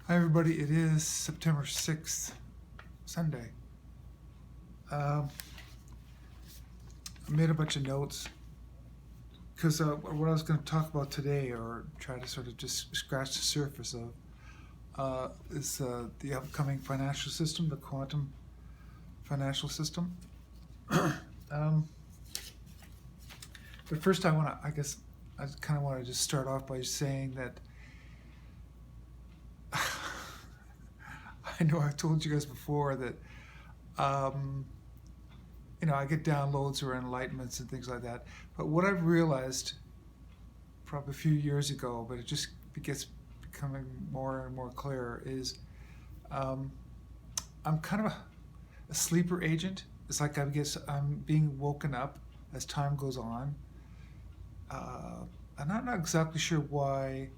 Hi everybody, it is September 6th, Sunday. I made a bunch of notes because what I was going to talk about today, or try to sort of just scratch the surface of, is the upcoming financial system, the quantum financial system. um, but first I kind of want to just start off by saying that I know I've told you guys before that um, I get downloads or enlightenments and things like that. But what I've realized probably a few years ago, but it just gets becoming more and more clear, is um, I'm kind of a sleeper agent. It's like I guess I'm being woken up as time goes on. I'm not exactly sure why.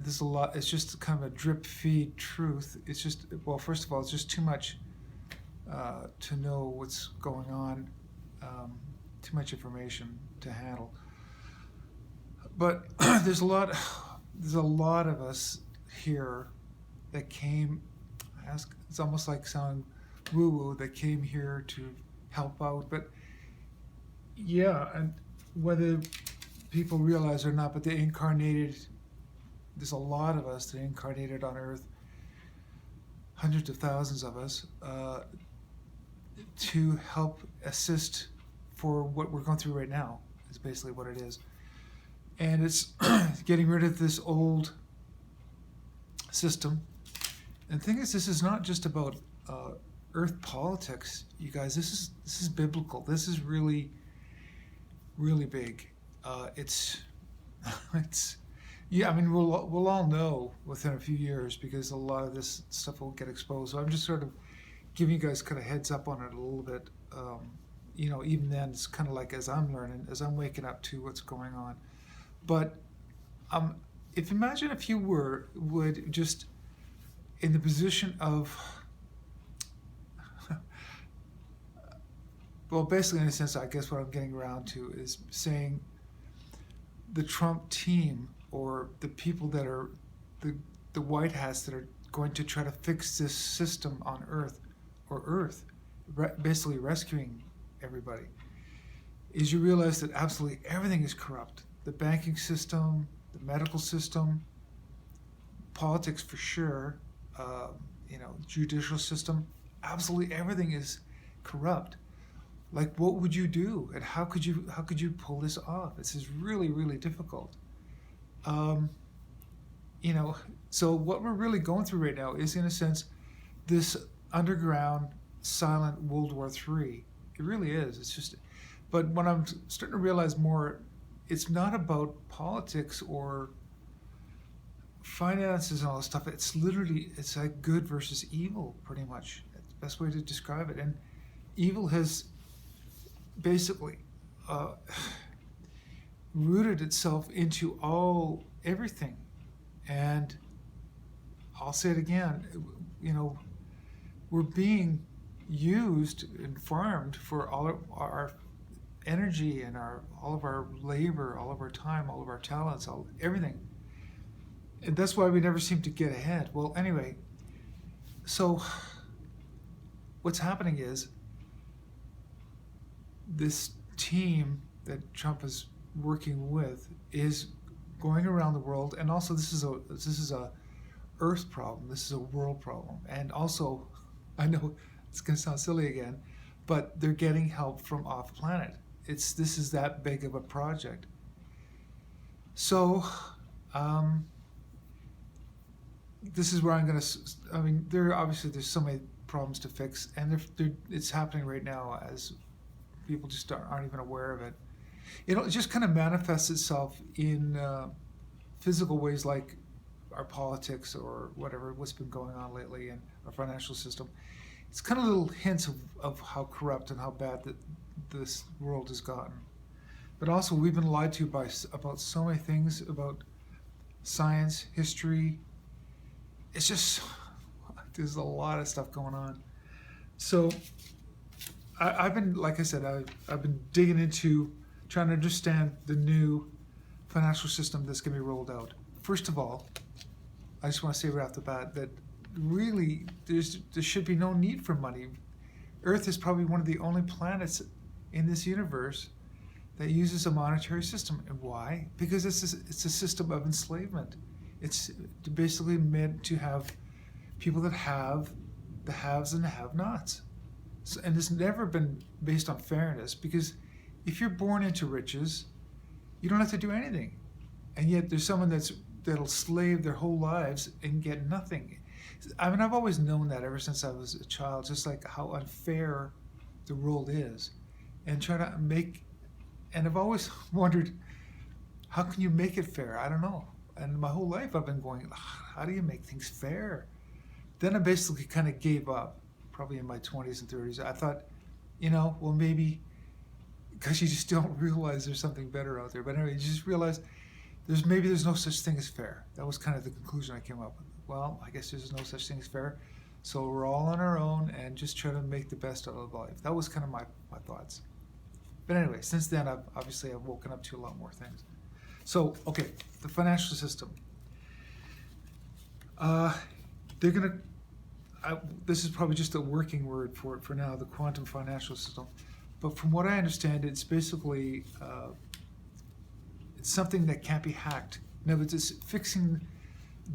There's a lot. It's just kind of a drip feed truth. It's just, well, first of all, it's just too much to know what's going on, too much information to handle. But there's a lot of us here that came. It's almost like sounding woo-woo, that came here to help out. But yeah, and whether people realize or not, but they incarnated. There's a lot of us that incarnated on Earth, hundreds of thousands of us, to help assist for what we're going through right now, is basically what it is. And it's getting rid of this old system. And the thing is, this is not just about Earth politics, you guys. This is biblical. This is really, really big. It's yeah. I mean, we'll all know within a few years, because a lot of this stuff will get exposed. So I'm just sort of giving you guys kind of heads up on it a little bit. Even then, it's kind of like as I'm learning, as I'm waking up to what's going on. But imagine if you would just in the position of, well, basically in a sense, I guess what I'm getting around to is saying the Trump team, or the people that are the White Hats that are going to try to fix this system on Earth, basically rescuing everybody, is you realize that absolutely everything is corrupt. The banking system, the medical system, politics for sure, judicial system, absolutely everything is corrupt. Like, what would you do, and how could you pull this off? This is really, really difficult. So what we're really going through right now is, in a sense, this underground silent World War III. It really is. It's just, but when I'm starting to realize more, it's not about politics or finances and all this stuff. It's like good versus evil, pretty much. That's the best way to describe it. And evil has basically rooted itself into everything. And I'll say it again, we're being used and farmed for all of our energy and all of our labor, all of our time, all of our talents, everything. And that's why we never seem to get ahead. Well, anyway, so what's happening is this team that Trump is working with is going around the world, and also this is a Earth problem. This is a world problem, and also, I know it's going to sound silly again, but they're getting help from off planet. This is that big of a project. So, this is where I'm going to. I mean, there's so many problems to fix, and it's happening right now as people just aren't even aware of it. It just kind of manifests itself in physical ways, like our politics or what's been going on lately in our financial system. It's kind of little hints of how corrupt and how bad this world has gotten. But also, we've been lied to about so many things, about science, history. It's just, there's a lot of stuff going on. So I've been, like I said, I've been digging into trying to understand the new financial system that's going to be rolled out. First of all, I just want to say right off the bat that really there should be no need for money. Earth is probably one of the only planets in this universe that uses a monetary system. And why? Because it's a system of enslavement. It's basically meant to have people that have the haves and the have-nots. So, and it's never been based on fairness, because if you're born into riches, you don't have to do anything. And yet there's someone that'll slave their whole lives and get nothing. I mean, I've always known that ever since I was a child, just like how unfair the world is. And I've always wondered, how can you make it fair? I don't know. And my whole life I've been going, how do you make things fair? Then I basically kind of gave up, probably in my 20s and 30s. I thought, well, maybe, because you just don't realize there's something better out there. But anyway, you just realize there's no such thing as fair. That was kind of the conclusion I came up with. Well, I guess there's no such thing as fair. So we're all on our own and just try to make the best out of life. That was kind of my thoughts. But anyway, since then, I've woken up to a lot more things. So, okay, the financial system. This is probably just a working word for it for now, the quantum financial system. But from what I understand, it's basically it's something that can't be hacked. In other words, it's fixing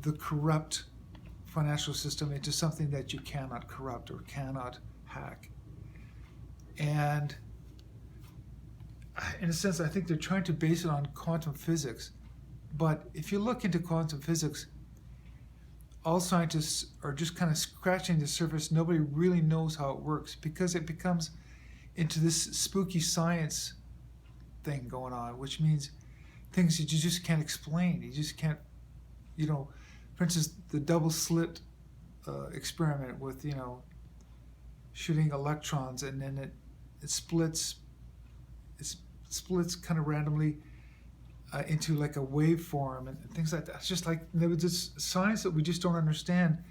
the corrupt financial system into something that you cannot corrupt or cannot hack. And in a sense, I think they're trying to base it on quantum physics. But if you look into quantum physics, all scientists are just kind of scratching the surface. Nobody really knows how it works, because it becomes into this spooky science thing going on, which means things that you just can't explain. You just can't, for instance, the double slit experiment with, shooting electrons, and then it splits kind of randomly into like a waveform and things like that. It's just like there was this science that we just don't understand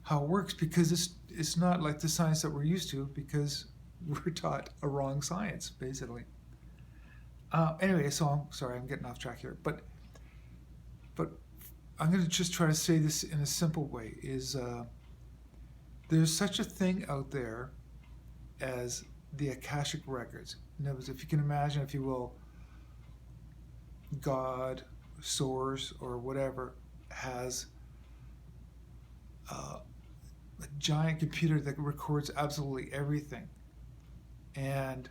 how it works, because it's not like the science that we're used to, because we're taught a wrong science, basically. Anyway, so I'm sorry, I'm getting off track here, but I'm going to just try to say this in a simple way, is there's such a thing out there as the Akashic Records. In other words, if you can imagine, if you will, God, Source, or whatever, has a giant computer that records absolutely everything. And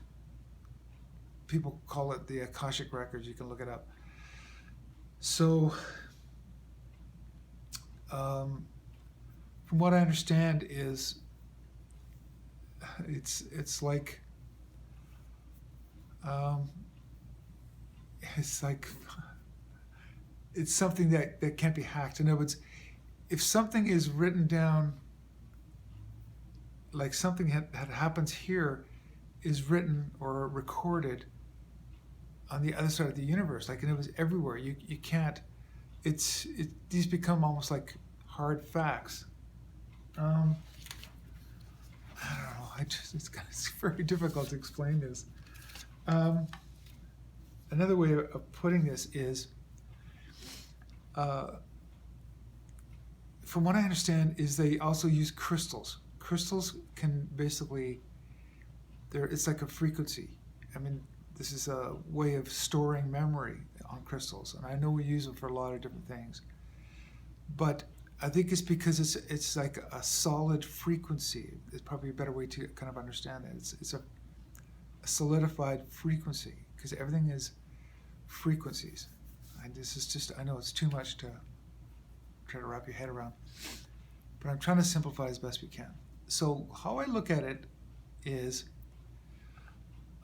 people call it the Akashic Records. You can look it up. So, from what I understand, is it's like it's something that can't be hacked. In other words, if something is written down, like something that happens here is written or recorded on the other side of the universe, like, and it was everywhere. You can't. These become almost like hard facts. I don't know. It's very difficult to explain this. Another way of putting this is, from what I understand, is they also use crystals. Crystals can basically, it's like a frequency. I mean, this is a way of storing memory on crystals, and I know we use them for a lot of different things. But I think it's because it's like a solid frequency. It's probably a better way to kind of understand that. It's a solidified frequency, because everything is frequencies. And this is just, I know it's too much to try to wrap your head around, but I'm trying to simplify as best we can. So how I look at it is,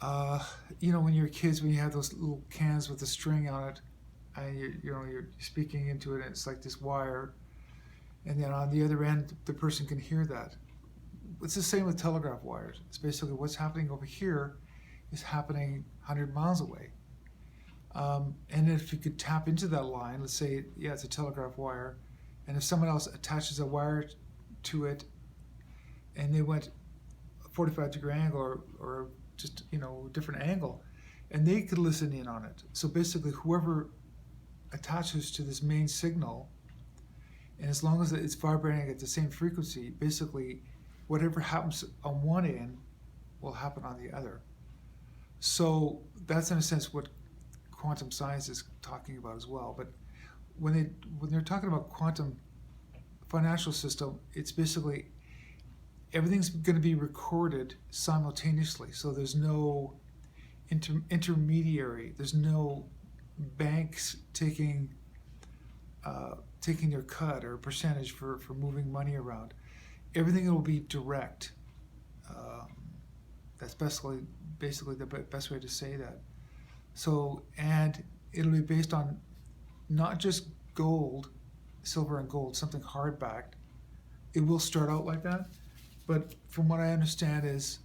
when you're kids, when you have those little cans with a string on it, and you're speaking into it, and it's like this wire, and then on the other end, the person can hear that. It's the same with telegraph wires. It's basically what's happening over here is happening 100 miles away. And if you could tap into that line, let's say, it's a telegraph wire, and if someone else attaches a wire to it, and they went a 45-degree angle or just, different angle, and they could listen in on it. So basically, whoever attaches to this main signal, And as long as it's vibrating at the same frequency, basically whatever happens on one end will happen on the other. So that's in a sense what quantum science is talking about as well. But when they're talking about quantum financial system, it's basically everything's going to be recorded simultaneously. So there's no intermediary. There's no banks taking their cut or percentage for moving money around. Everything will be direct. That's basically the best way to say that. So, and it'll be based on not just gold, silver and gold, something hard backed. It will start out like that, but from what I understand is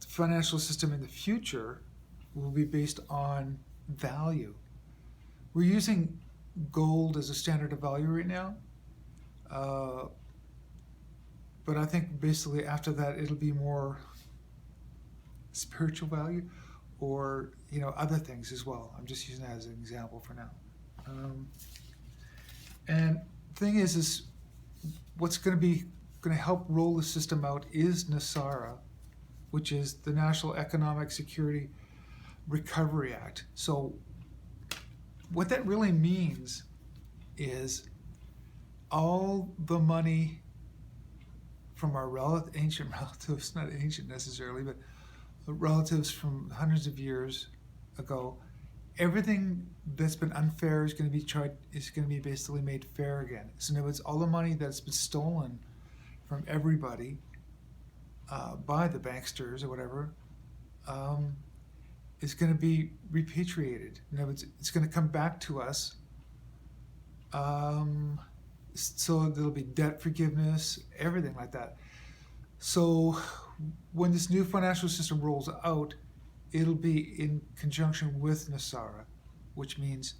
the financial system in the future will be based on value. We're using gold as a standard of value right now, but I think basically after that it'll be more spiritual value, or other things as well. I'm just using that as an example for now. And the thing is what's going to help roll the system out is NESARA, which is the National Economic Security Recovery Act. So what that really means is all the money from our ancient relatives, not ancient necessarily, but relatives from hundreds of years ago, everything that's been unfair is going to be basically made fair again. So in other words, all the money that's been stolen from everybody by the banksters or whatever is going to be repatriated. In other words, it's going to come back to us. So there'll be debt forgiveness, everything like that. So when this new financial system rolls out, it'll be in conjunction with NESARA, which means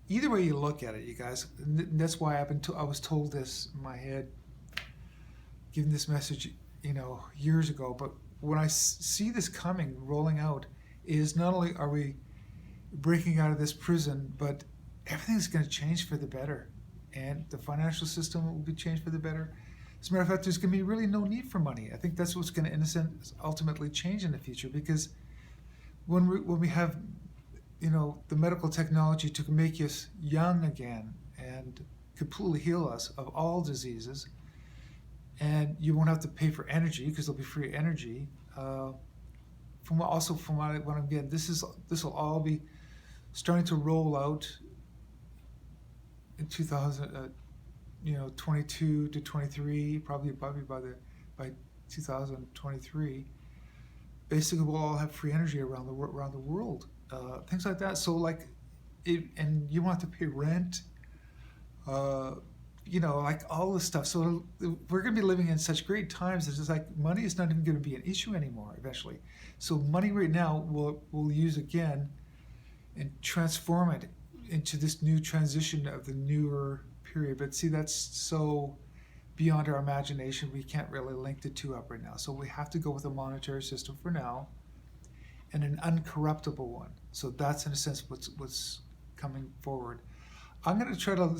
either way you look at it, you guys, and that's why I was told this in my head, given this message, years ago. But when I see this coming, rolling out, is not only are we breaking out of this prison, but everything's going to change for the better, and the financial system will be changed for the better. As a matter of fact, there's going to be really no need for money. I think that's what's going to, in a sense, ultimately change in the future, because when we have, the medical technology to make us young again and completely heal us of all diseases, and you won't have to pay for energy because there'll be free from what I'm getting, this will all be starting to roll out in 22 to 23, probably by 2023. Basically, we'll all have free energy around the world, things like that. So and you won't have to pay rent, like all this stuff. So we're going to be living in such great times that it's like money is not even going to be an issue anymore eventually. So money right now we'll use again and transform it into this new transition of the newer period. But see, that's so beyond our imagination, we can't really link the two up right now. So we have to go with a monetary system for now, and an uncorruptible one. So that's in a sense what's coming forward. I'm going to try to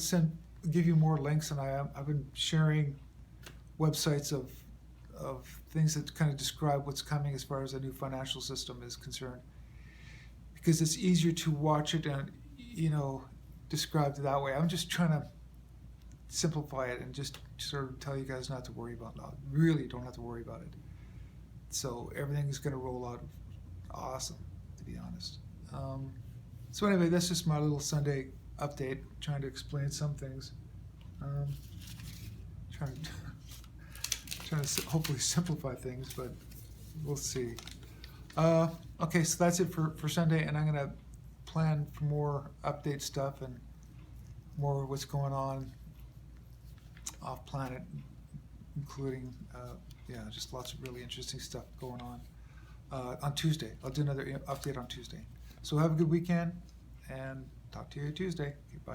give you more links, and I've been sharing websites of things that kind of describe what's coming as far as a new financial system is concerned, because it's easier to watch it and described that way. I'm just trying to simplify it and just sort of tell you guys not to worry about it. Really don't have to worry about it. So everything is going to roll out awesome, to be honest. So anyway, that's just my little Sunday update, trying to explain some things. Trying to hopefully simplify things, but we'll see. Okay, so that's it for Sunday, and I'm going to plan for more update stuff and more what's going on off planet, including just lots of really interesting stuff going on Tuesday. I'll do another update on Tuesday. So have a good weekend, and talk to you Tuesday. Bye.